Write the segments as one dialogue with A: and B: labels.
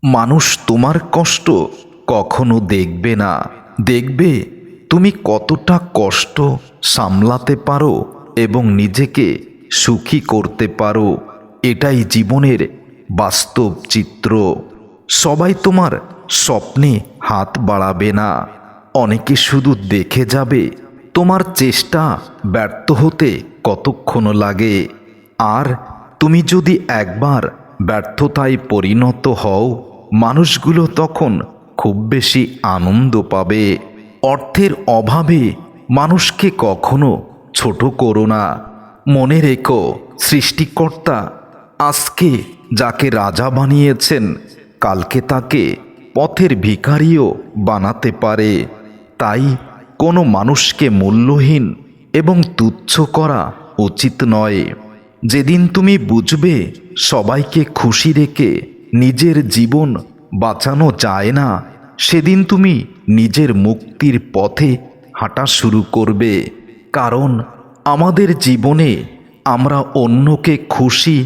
A: মানুষ তোমার কষ্ট কখনো দেখবে না, দেখবে তুমি কতটা কষ্ট সামলাতে পারো এবং নিজেকে সুখী করতে পারো। এটাই জীবনের বাস্তব চিত্র। সবাই তোমার স্বপ্নে হাত বাড়াবে না, অনেকে শুধু দেখে যাবে তোমার চেষ্টা ব্যর্থ হতে কতক্ষণ লাগে। আর তুমি যদি একবার ব্যর্থতায় পরিণত হও, মানুষগুলো তখন খুব বেশি আনন্দ পাবে। অর্থের অভাবে মানুষকে কখনো ছোট করো না। মনে রেখো, সৃষ্টিকর্তা আজকে যাকে রাজা বানিয়েছেন, কালকে তাকে পথের ভিখারিও বানাতে পারে। তাই কোনো মানুষকে মূল্যহীন এবং তুচ্ছ করা উচিত নয়। যেদিন তুমি বুঝবে সবাইকে খুশি রেখে নিজের জীবন বাঁচানো যায় না, সেদিন তুমি নিজের মুক্তির পথে হাঁটা শুরু করবে। কারণ আমাদের জীবনে আমরা অন্যকে খুশি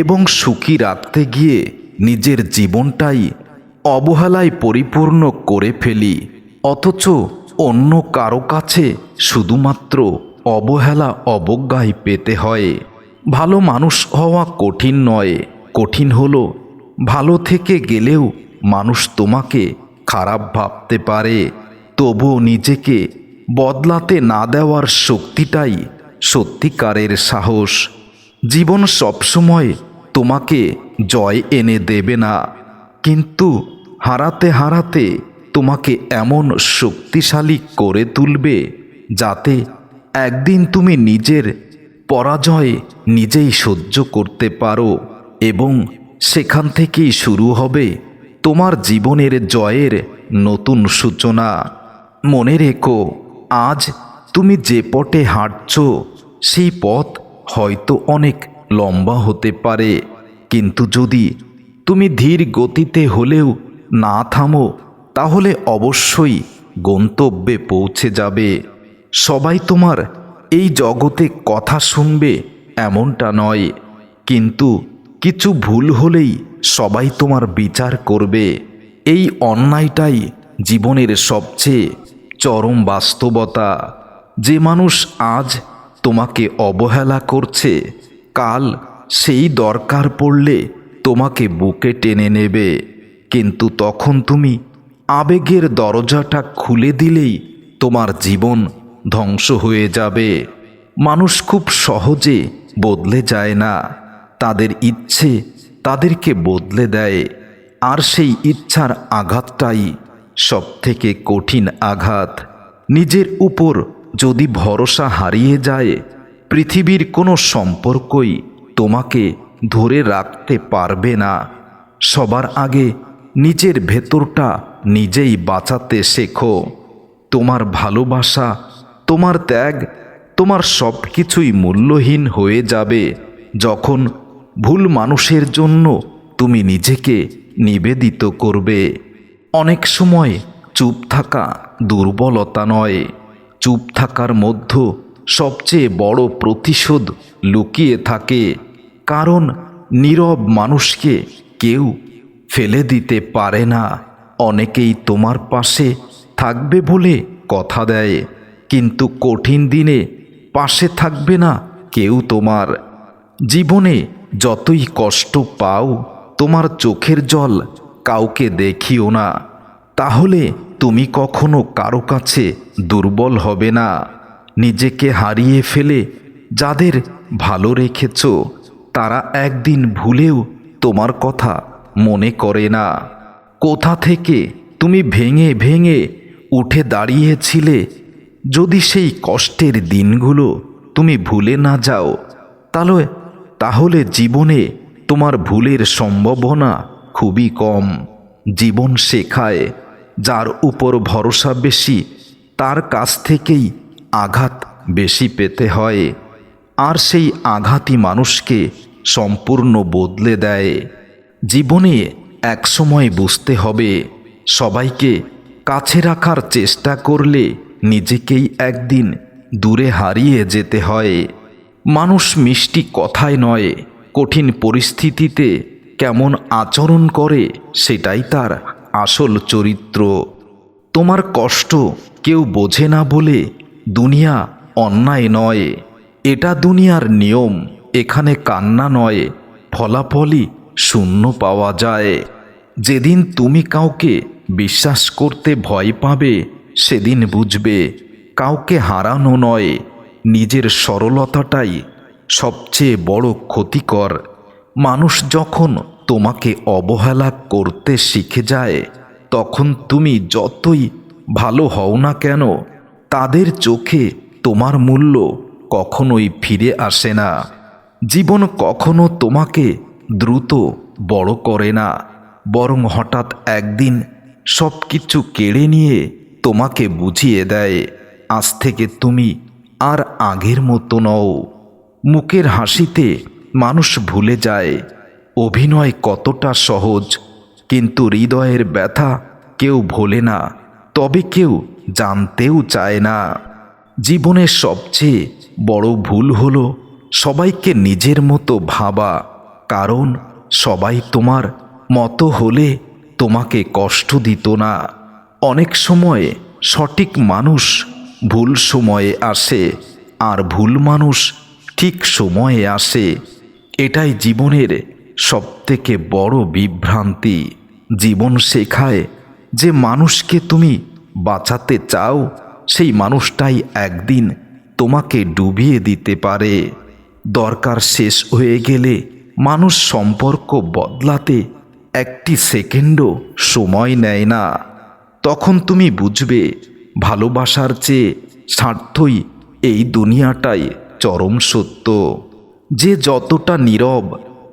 A: এবং সুখী রাখতে গিয়ে নিজের জীবনটাই অবহেলায় পরিপূর্ণ করে ফেলি। অথচ অন্য কারো কাছে শুধুমাত্র অবহেলা অবজ্ঞায় পেতে হয়। ভালো মানুষ হওয়া কঠিন নয়, কঠিন হলো ভালো থেকে গেলেও মানুষ তোমাকে খারাপ ভাবতে পারে। তবুও নিজেকে বদলাতে না দেওয়ার শক্তিটাই সত্যিকারের সাহস। জীবন সবসময় তোমাকে জয় এনে দেবে না, কিন্তু হারাতে হারাতে তোমাকে এমন শক্তিশালী করে তুলবে যাতে একদিন তুমি নিজের পরাজয় নিজেই সহ্য করতে পারো এবং সেখান থেকেই শুরু হবে তোমার জীবনের জয়ের নতুন সূচনা। মনে রেখো, আজ তুমি যে পথে হাঁটছ সেই পথ হয়তো অনেক লম্বা হতে পারে, কিন্তু যদি তুমি ধীর গতিতে হলেও না থামো, তাহলে অবশ্যই গন্তব্যে পৌঁছে যাবে। সবাই তোমার এই জগতে কথা শুনবে এমনটা নয়, কিন্তু কিছু ভুল হলেই সবাই তোমার বিচার করবে। এই অন্যায়টাই জীবনের সবচেয়ে চরম বাস্তবতা। যে মানুষ আজ তোমাকে অবহেলা করছে, কাল সেই দরকার পড়লে তোমাকে বুকে টেনে নেবে, কিন্তু তখন তুমি আবেগের দরজাটা খুলে দিলেই তোমার জীবন ধ্বংস হয়ে যাবে। মানুষ খুব সহজে বদলে যায় না, তাদের ইচ্ছে তাদেরকে বদলে দেয়। আর সেই ইচ্ছার আঘাতটাই সবথেকে কঠিন আঘাত। নিজের উপর যদি ভরসা হারিয়ে যায়, পৃথিবীর কোনো সম্পর্কই তোমাকে ধরে রাখতে পারবে না। সবার আগে নিজের ভেতরটা নিজেই বাঁচাতে শেখো। তোমার ভালোবাসা, তোমার ত্যাগ, তোমার সব কিছুই মূল্যহীন হয়ে যাবে যখন ভুল মানুষের জন্য তুমি নিজেকে নিবেদিত করবে। অনেক সময় চুপ থাকা দুর্বলতা নয়, চুপ থাকার মধ্যে সবচেয়ে বড় প্রতিশোধ লুকিয়ে থাকে। কারণ নীরব মানুষকে কেউ ফেলে দিতে পারে না। অনেকেই তোমার পাশে থাকবে বলে কথা দেয়, কিন্তু কঠিন দিনে পাশে থাকবে না কেউ তোমার। জীবনে যতই কষ্ট পাও, তোমার চোখের জল কাউকে দেখিও না, তাহলে তুমি কখনো কারো কাছে দুর্বল হবে না। নিজেকে হারিয়ে ফেলে যাদের ভালো রেখেছ, তারা একদিন ভুলেও তোমার কথা মনে করে না। কোথা থেকে তুমি ভেঙে ভেঙে উঠে দাঁড়িয়েছিলে, যদি সেই কষ্টের দিনগুলো তুমি ভুলে না যাও, তাহলে জীবনে তোমার ভুলের সম্ভাবনা খুবই কম। জীবন শেখায়, যার উপর ভরসা বেশি তার কাছ থেকেই আঘাত বেশি পেতে হয়, আর সেই আঘাতই মানুষকে সম্পূর্ণ বদলে দেয়। জীবনে একসময় বুঝতে হবে, সবাইকে কাছে রাখার চেষ্টা করলে নিজেকেই একদিন দূরে হারিয়ে যেতে হয়। মানুষ মিষ্টি কথায় নয়, কঠিন পরিস্থিতিতে কেমন আচরণ করে সেটাই তার আসল চরিত্র। তোমার কষ্ট কেউ বোঝে না বলে দুনিয়া অন্যায় নয়, এটা দুনিয়ার নিয়ম। এখানে কান্না নয়, ফলাফলই শূন্য পাওয়া যায়। যেদিন তুমি কাউকে বিশ্বাস করতে ভয় পাবে সেদিন বুঝবে কাউকে হারানো নয়, নিজের সরলতাটাই সবচেয়ে বড় ক্ষতিকর। মানুষ যখন তোমাকে অবহেলা করতে শিখে যায় তখন তুমি যতই ভালো হও না কেন তাদের চোখে তোমার মূল্য কখনোই ফিরে আসে না। জীবন কখনো তোমাকে দ্রুত বড় করে না, বরং হঠাৎ একদিন সব কিছু কেড়ে নিয়ে তোমাকে বুঝিয়ে দেয় আজ থেকে তুমি আর আগের মতো নও। মুখের হাসিতে মানুষ ভুলে যায় অভিনয় কতটা সহজ, কিন্তু হৃদয়ের ব্যথা কেউ ভোলে না, তবে কেউ জানতেও চায় না। জীবনের সবচেয়ে বড় ভুল হলো সবাইকে নিজের মতো ভাবা, কারণ সবাই তোমার মতো হলে তোমাকে কষ্ট দিত না। অনেক সময় সঠিক মানুষ ভুল সময়ে আসে, আর ভুল মানুষ ঠিক সময়ে আসে। এটাই জীবনের সবথেকে বড় বিভ্রান্তি। জীবন শেখায় যে মানুষকে তুমি বাঁচাতে চাও সেই মানুষটাই একদিন তোমাকে ডুবিয়ে দিতে পারে। দরকার শেষ হয়ে গেলে মানুষ সম্পর্ক বদলাতে একটি সেকেন্ডও সময় নেয় না। তখন তুমি বুঝবে ভালোবাসার চেয়ে স্বার্থই এই দুনিয়াটাই চরম সত্য। যে যতটা নীরব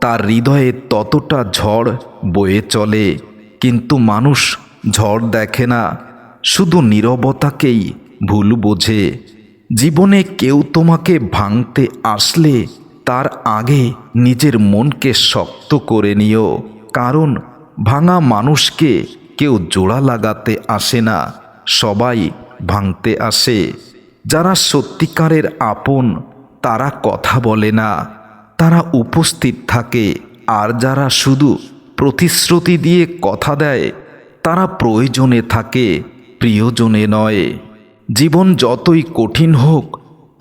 A: তার হৃদয়ে ততটা ঝড় বয়ে চলে, কিন্তু মানুষ ঝড় দেখে না, শুধু নীরবতাকেই ভুল বোঝে। জীবনে কেউ তোমাকে ভাঙতে আসলে তার আগে নিজের মনকে শক্ত করে নিও, কারণ ভাঙা মানুষকে কেউ জোড়া লাগাতে আসে না, সবাই ভাঙতে আসে। যারা সত্যিকারের আপন তারা কথা বলে না, তারা উপস্থিত থাকে। আর যারা শুধু প্রতিশ্রুতি দিয়ে কথা দেয় তারা প্রয়োজনে থাকে, প্রিয়জনে নয়। জীবন যতই কঠিন হোক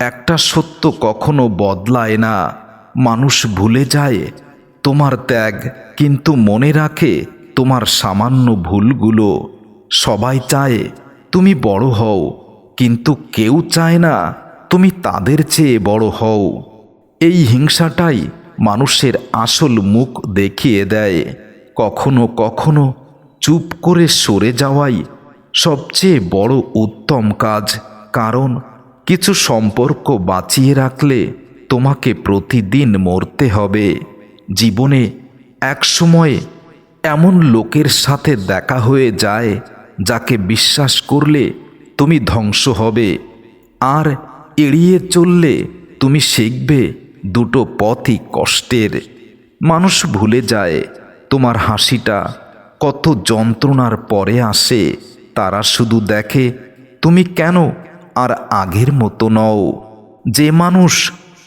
A: একটা সত্য কখনো বদলায় না, মানুষ ভুলে যায় তোমার ত্যাগ, কিন্তু মনে রাখে তোমার সামান্য ভুলগুলো। সবাই চায় তুমি বড় হও, কিন্তু কেউ চায় না তুমি তাদের চেয়ে বড় হও। এই হিংসাটাই মানুষের আসল মুখ দেখিয়ে দেয়। কখনো কখনো চুপ করে সরে যাওয়াই সবচেয়ে বড় উত্তম কাজ, কারণ কিছু সম্পর্ক বাঁচিয়ে রাখলে তোমাকে প্রতিদিন মরতে হবে। জীবনে এক সময় এমন লোকের সাথে দেখা হয়ে যায় যাকে বিশ্বাস করলে তুমি ধ্বংস হবে, আর এড়িয়ে চললে তুমি শিখবে দুটো পথই কষ্টের। মানুষ ভুলে যায় তোমার হাসিটা কত যন্ত্রণার পরে আসে, তারা শুধু দেখে তুমি কেন আর আগের মতো নও। যে মানুষ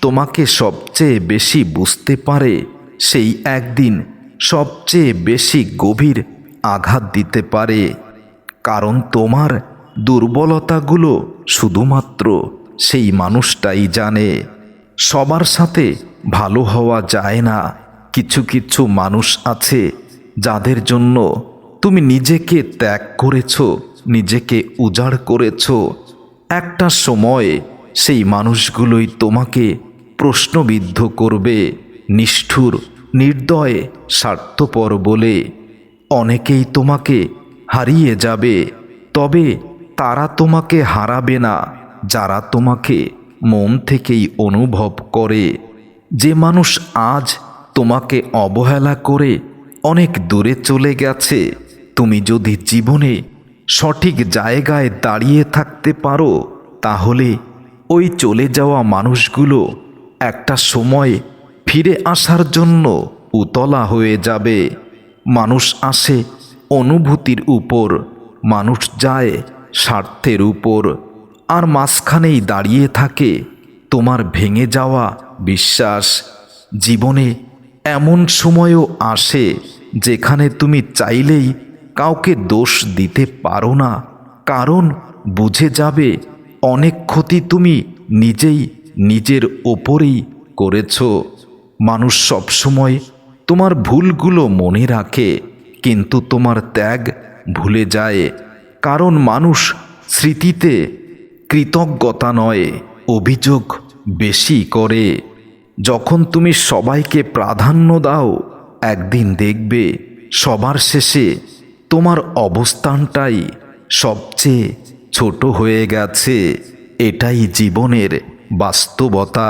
A: তোমাকে সবচেয়ে বেশি বুঝতে পারে সেই একদিন সবচেয়ে বেশি গভীর আঘাত দিতে পারে, কারণ তোমার দুর্বলতাগুলো শুধুমাত্র সেই মানুষটাই জানে। সবার সাথে ভালো হওয়া যায় না, কিছু কিছু মানুষ আছে যাদের জন্য তুমি নিজেকে ত্যাগ করেছ, নিজেকে উজাড় করেছ। একটা সময় সেই মানুষগুলোই তোমাকে প্রশ্নবিদ্ধ করবে, নিষ্ঠুর, নির্দয়, স্বার্থপর বলে। অনেকেই তোমাকে হারিয়ে যাবে, তবে তারা তোমাকে হারাবে না যারা তোমাকে মন থেকেই অনুভব করে। যে মানুষ আজ তোমাকে অবহেলা করে অনেক দূরে চলে গেছে, তুমি যদি জীবনে সঠিক জায়গায় দাঁড়িয়ে থাকতে পারো তাহলে ওই চলে যাওয়া মানুষগুলো একটা সময় ফিরে আসার জন্য উতলা হয়ে যাবে। মানুষ আসে অনুভূতির উপর, মানুষ যায় স্বার্থের উপর, আর মাঝখানেই দাঁড়িয়ে থাকে তোমার ভেঙে যাওয়া বিশ্বাস। জীবনে এমন সময়ও আসে যেখানে তুমি চাইলেই কাউকে দোষ দিতে পারো না, কারণ বুঝে যাবে অনেক ক্ষতি তুমি নিজেই নিজের ওপরেই করেছ। মানুষ সবসময় তোমার ভুলগুলো মনে রাখে, কিন্তু তোমার ত্যাগ ভুলে যায়। কারণ মানুষ স্মৃতিতে কৃতজ্ঞতা নয়, অভিযোগ বেশি করে। যখন তুমি সবাইকে প্রাধান্য দাও, একদিন দেখবে সবার শেষে তোমার অবস্থানটাই সবচেয়ে ছোট হয়ে গেছে। এটাই জীবনের বাস্তবতা।